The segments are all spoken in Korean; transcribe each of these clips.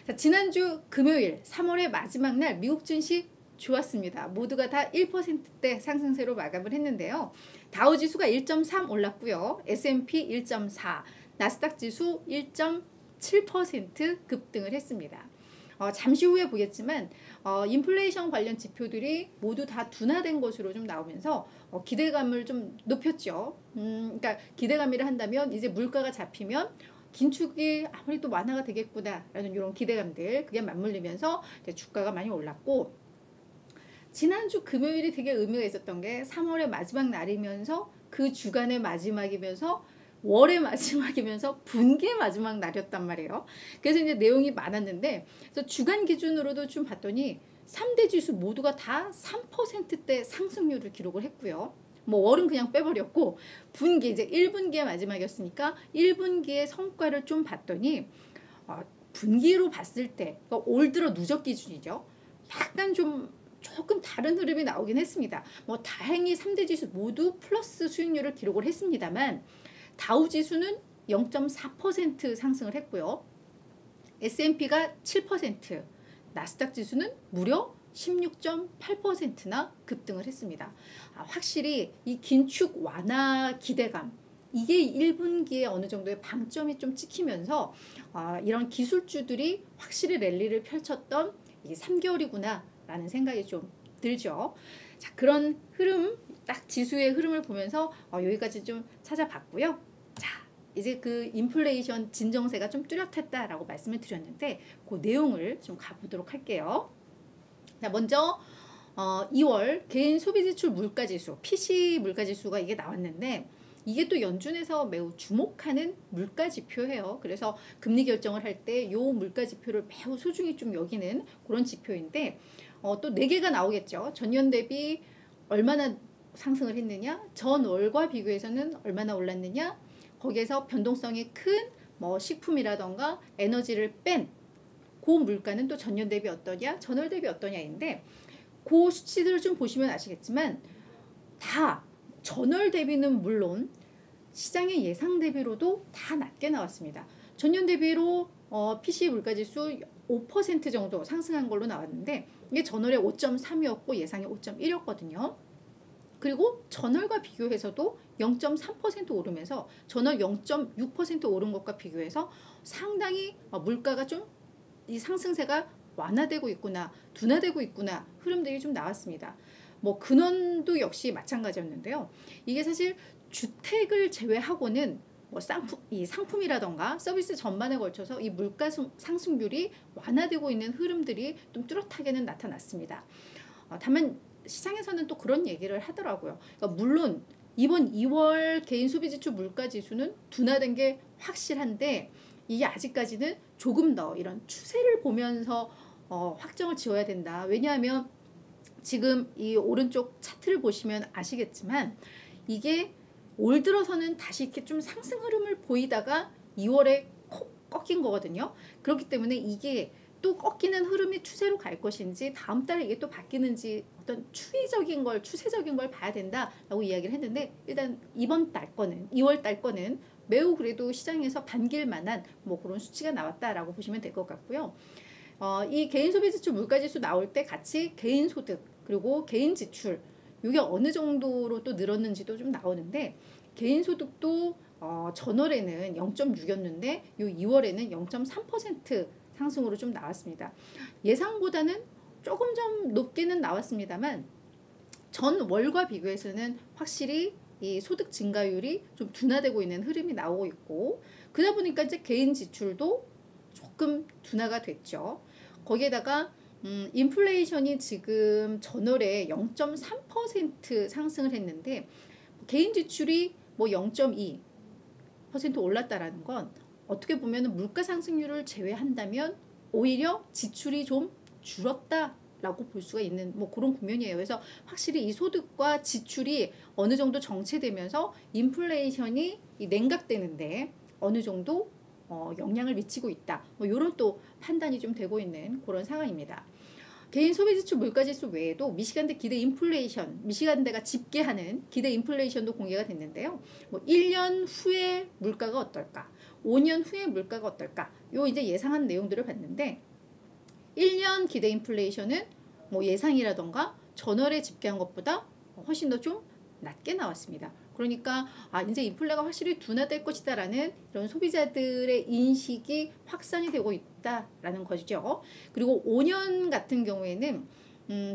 자, 지난주 금요일 3월의 마지막 날 미국 증시 좋았습니다. 모두가 다 1%대 상승세로 마감을 했는데요. 다우지수가 1.3 올랐고요. S&P 1.4, 나스닥 지수 1.7% 급등을 했습니다. 잠시 후에 보겠지만 인플레이션 관련 지표들이 모두 다 둔화된 것으로 좀 나오면서 기대감을 좀 높였죠. 그러니까 기대감이라 한다면 이제 물가가 잡히면 긴축이 아무래도 완화가 되겠구나라는 이런 기대감들 그게 맞물리면서 주가가 많이 올랐고, 지난주 금요일이 되게 의미가 있었던 게 3월의 마지막 날이면서 그 주간의 마지막이면서 월의 마지막이면서 분기의 마지막 날이었단 말이에요. 그래서 이제 내용이 많았는데, 그래서 주간 기준으로도 좀 봤더니 3대 지수 모두가 다 3%대 상승률을 기록을 했고요. 뭐 월은 그냥 빼버렸고, 분기 이제 1분기의 마지막이었으니까 1분기의 성과를 좀 봤더니 분기로 봤을 때, 그러니까 올 들어 누적 기준이죠. 약간 조금 다른 흐름이 나오긴 했습니다. 뭐 다행히 3대 지수 모두 플러스 수익률을 기록을 했습니다만, 다우 지수는 0.4% 상승을 했고요. S&P가 7%, 나스닥 지수는 무려 16.8%나 급등을 했습니다. 확실히 이 긴축 완화 기대감, 이게 1분기에 어느 정도의 방점이 좀 찍히면서 이런 기술주들이 확실히 랠리를 펼쳤던 이게 3개월이구나 라는 생각이 좀 들죠. 자, 그런 흐름, 딱 지수의 흐름을 보면서 여기까지 좀 찾아봤고요. 자, 이제 그 인플레이션 진정세가 좀 뚜렷했다라고 말씀을 드렸는데, 그 내용을 좀 가보도록 할게요. 자, 먼저 2월 개인 소비지출 물가지수, PC 물가지수가 이게 나왔는데, 이게 또 연준에서 매우 주목하는 물가지표예요. 그래서 금리 결정을 할 때 이 물가지표를 매우 소중히 좀 여기는 그런 지표인데, 또 4개가 나오겠죠. 전년 대비 얼마나 상승을 했느냐, 전월과 비교해서는 얼마나 올랐느냐, 거기에서 변동성이 큰 뭐 식품이라던가 에너지를 뺀 그 물가는 또 전년 대비 어떠냐, 전월 대비 어떠냐인데, 그 수치들을 좀 보시면 아시겠지만 다 전월 대비는 물론 시장의 예상 대비로도 다 낮게 나왔습니다. 전년 대비로 PC 물가지수 5% 정도 상승한 걸로 나왔는데, 이게 전월에 5.3이었고 예상이 5.1이었거든요. 그리고 전월과 비교해서도 0.3% 오르면서 전월 0.6% 오른 것과 비교해서 상당히 물가가 좀 이 상승세가 완화되고 있구나, 둔화되고 있구나 흐름들이 좀 나왔습니다. 뭐 근원도 역시 마찬가지였는데요. 이게 사실 주택을 제외하고는 뭐 이 상품이라던가 서비스 전반에 걸쳐서 이 물가 상승률이 완화되고 있는 흐름들이 좀 뚜렷하게는 나타났습니다. 다만 시장에서는 또 그런 얘기를 하더라고요. 그러니까 물론 이번 2월 개인 소비지출 물가지수는 둔화된 게 확실한데, 이게 아직까지는 조금 더 이런 추세를 보면서 확정을 지어야 된다. 왜냐하면 지금 이 오른쪽 차트를 보시면 아시겠지만, 이게 올 들어서는 다시 이렇게 좀 상승 흐름을 보이다가 2월에 콕 꺾인 거거든요. 그렇기 때문에 이게 또 꺾이는 흐름이 추세로 갈 것인지, 다음 달에 이게 또 바뀌는지 어떤 추이적인 걸, 추세적인 걸 봐야 된다라고 이야기를 했는데, 일단 이번 달 거는, 2월 달 거는 매우 그래도 시장에서 반길 만한 뭐 그런 수치가 나왔다라고 보시면 될 것 같고요. 이 개인 소비지출 물가지수 나올 때 같이 개인 소득 그리고 개인 지출, 이게 어느 정도로 또 늘었는지도 좀 나오는데, 개인 소득도 전월에는 0.6였는데 요 2월에는 0.3% 상승으로 좀 나왔습니다. 예상보다는 조금 좀 높게는 나왔습니다만, 전월과 비교해서는 확실히 이 소득 증가율이 좀 둔화되고 있는 흐름이 나오고 있고, 그러다 보니까 이제 개인 지출도 조금 둔화가 됐죠. 거기에다가 인플레이션이 지금 전월에 0.3% 상승을 했는데, 개인 지출이 뭐 0.2% 올랐다라는 건 어떻게 보면 물가 상승률을 제외한다면 오히려 지출이 좀 줄었다라고 볼 수가 있는 뭐 그런 국면이에요. 그래서 확실히 이 소득과 지출이 어느 정도 정체되면서 인플레이션이 냉각되는데 어느 정도 영향을 미치고 있다. 뭐 이런 또 판단이 좀 되고 있는 그런 상황입니다. 개인 소비지출 물가지수 외에도 미시간대 기대 인플레이션, 미시간대가 집계하는 기대 인플레이션도 공개가 됐는데요. 뭐 1년 후에 물가가 어떨까, 5년 후에 물가가 어떨까, 요 이제 예상한 내용들을 봤는데, 1년 기대 인플레이션은 뭐 예상이라던가 전월에 집계한 것보다 훨씬 더 좀 낮게 나왔습니다. 그러니까 이제 인플레가 확실히 둔화될 것이다라는 이런 소비자들의 인식이 확산이 되고 있다라는 거죠. 그리고 5년 같은 경우에는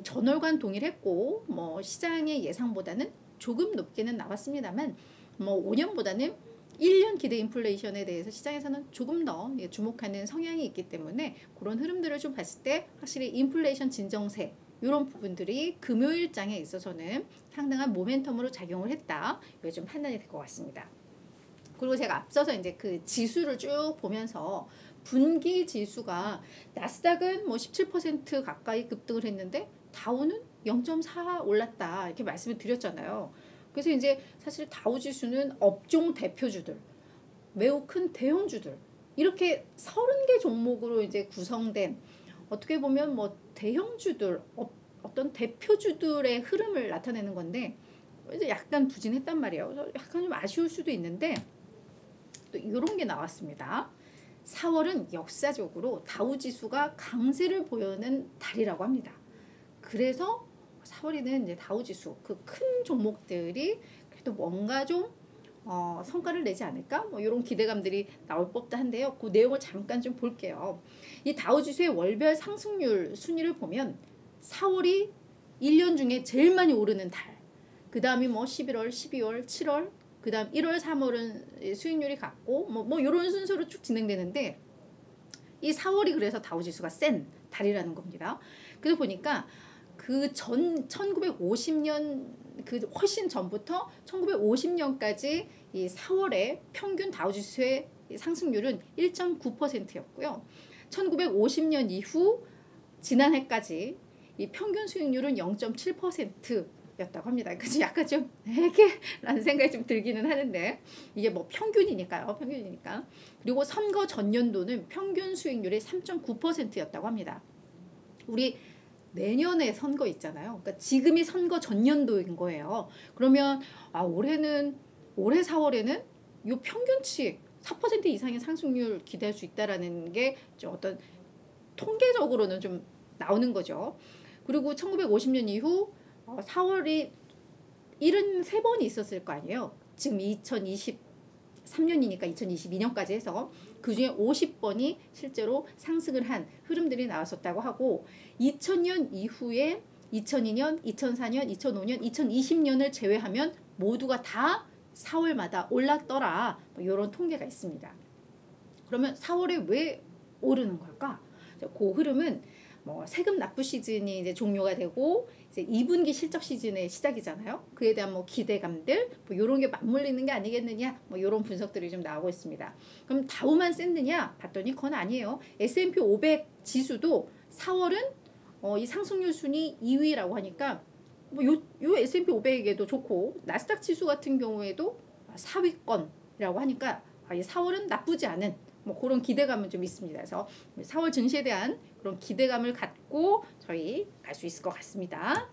전월간 동일했고 뭐 시장의 예상보다는 조금 높게는 나왔습니다만 뭐 5년보다는 1년 기대 인플레이션에 대해서 시장에서는 조금 더 주목하는 성향이 있기 때문에 그런 흐름들을 좀 봤을 때 확실히 인플레이션 진정세 이런 부분들이 금요일장에 있어서는 상당한 모멘텀으로 작용을 했다. 이게 좀 판단이 될 것 같습니다. 그리고 제가 앞서서 이제 그 지수를 쭉 보면서 분기 지수가 나스닥은 뭐 17% 가까이 급등을 했는데 다우는 0.4 올랐다 이렇게 말씀을 드렸잖아요. 그래서 이제 사실 다우 지수는 업종 대표주들, 매우 큰 대형주들 이렇게 30개 종목으로 이제 구성된 어떻게 보면 뭐 대형주들 어떤 대표주들의 흐름을 나타내는 건데 이제 약간 부진했단 말이에요. 그래서 약간 좀 아쉬울 수도 있는데 또 이런 게 나왔습니다. 4월은 역사적으로 다우 지수가 강세를 보이는 달이라고 합니다. 그래서 4월에는 이제 다우 지수 그 큰 종목들이 그래도 뭔가 좀 성과를 내지 않을까? 뭐 이런 기대감들이 나올 법도 한데요. 그 내용을 잠깐 좀 볼게요. 이 다우 지수의 월별 상승률 순위를 보면 4월이 1년 중에 제일 많이 오르는 달. 그 다음이 뭐 11월, 12월, 7월, 그 다음 1월, 3월은 수익률이 같고 뭐 이런 순서로 쭉 진행되는데 이 4월이 그래서 다우 지수가 센 달이라는 겁니다. 그래서 보니까 그 전 1950년 그 훨씬 전부터 1950년까지 이 4월에 평균 다우지수의 상승률은 1.9%였고요. 1950년 이후 지난해까지 이 평균 수익률은 0.7%였다고 합니다. 그래서 약간 좀 에게라는 생각이 좀 들기는 하는데 이게 뭐 평균이니까요. 평균이니까. 그리고 선거 전년도는 평균 수익률이 3.9%였다고 합니다. 우리 내년에 선거 있잖아요. 그러니까 지금이 선거 전년도인 거예요. 그러면 올해 4월에는 이 평균치 4% 이상의 상승률 기대할 수 있다라는 게 좀 어떤 통계적으로는 좀 나오는 거죠. 그리고 1950년 이후 4월이 73번이 있었을 거 아니에요. 지금 2023년이니까 2022년까지 해서 그중에 50번이 실제로 상승을 한 흐름들이 나왔었다고 하고 2000년 이후에 2002년, 2004년, 2005년, 2020년을 제외하면 모두가 다 4월마다 올랐더라. 뭐 이런 통계가 있습니다. 그러면 4월에 왜 오르는 걸까? 그 흐름은 뭐 세금 납부 시즌이 이제 종료가 되고 이제 2분기 실적 시즌의 시작이잖아요. 그에 대한 뭐 기대감들 뭐 이런 게 맞물리는 게 아니겠느냐 뭐 이런 분석들이 좀 나오고 있습니다. 그럼 다우만 셌느냐 봤더니 그건 아니에요. S&P 500 지수도 4월은 이 상승률 순위 2위라고 하니까 뭐 요 S&P 500에도 좋고 나스닥 지수 같은 경우에도 4위권이라고 하니까 이 4월은 나쁘지 않은 뭐 그런 기대감은 좀 있습니다. 그래서 4월 증시에 대한 그런 기대감을 갖고 저희 갈 수 있을 것 같습니다.